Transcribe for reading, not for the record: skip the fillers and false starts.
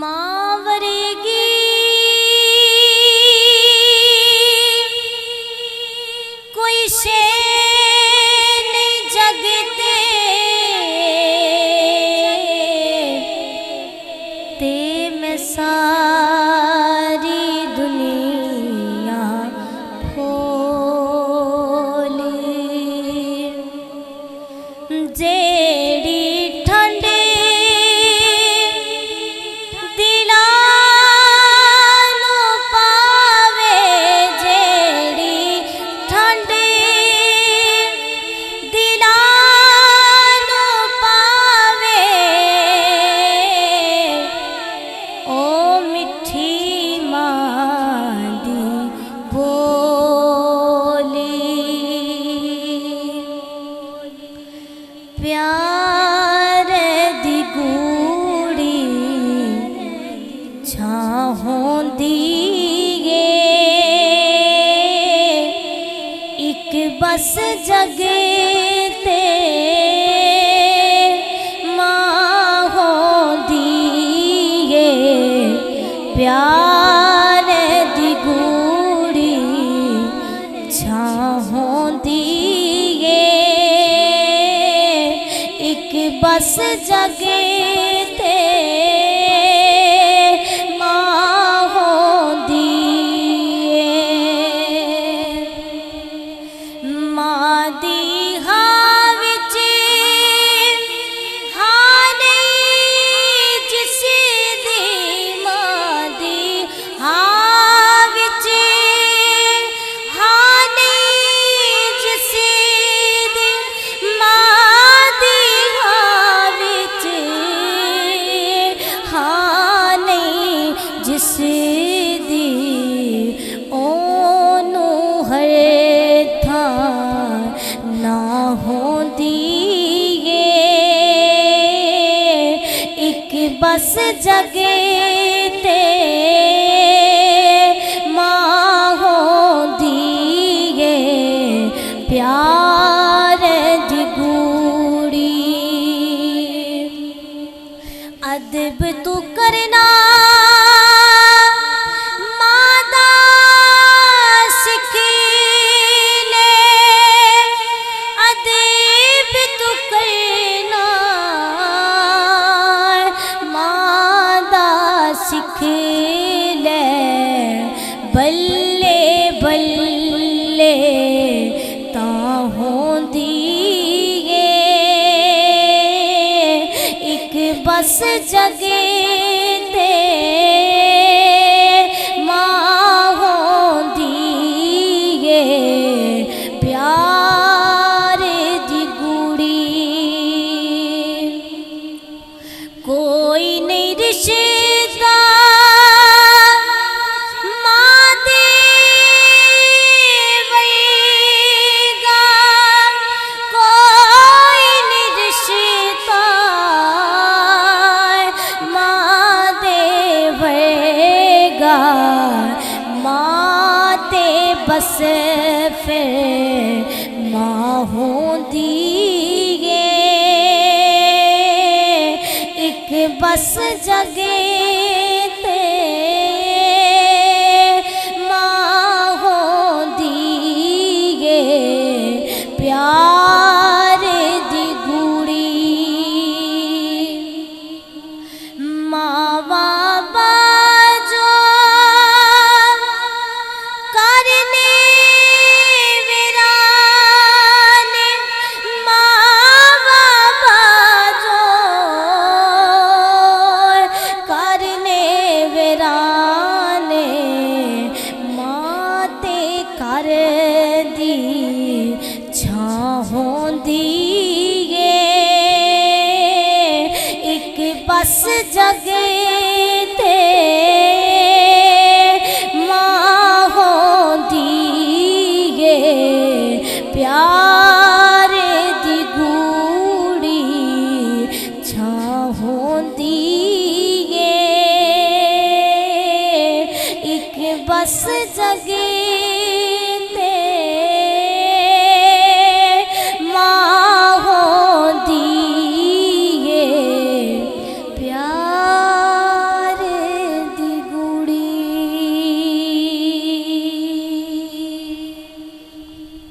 मां वरेगी कोई शैन जगते ते मैं सारी दुनिया खोली जेड़ी ठंडे दिलानो पावे जेड़ी ठंडे दिलानो पावे ओ मिठी मां दी बोली प्यार दी गूड़ी छाहोंदी एक बस जगे ते मां होंदी प्यार दी गूड़ी छाहोंदी एक बस जगे ते मां होंदी मां दी हां विच हां नहीं जिस दी मां दी हां विच हां नहीं जिस दी मां दी हां विच हां नहीं जिस दी ओनू हर थां ना होंदी एक बस जगे ते मां होंदी प्यार दी गूड़ी अदब तू करना मां दा सिख ले अदब तू करना मां दा सिख ले बल्ले बल्ले तां होंदी एक बस जगे ते मां होंदी प्यार दी गूड़ी कोई नहीं रिश्ता मां दे वैगा कोई नहीं रिश्ता मां दे वैगा मां ते बस फिर मां होंदी एक बस जगे ते मां होंदी प्यार दी गूड़ी मावा बाजो करने वीराने मावा बाजो करने वीराने मां ते कर दी छां होंदी एक बस जगे ते मां होंदी प्यार दी गूड़ी छां होंदी एक बस जगे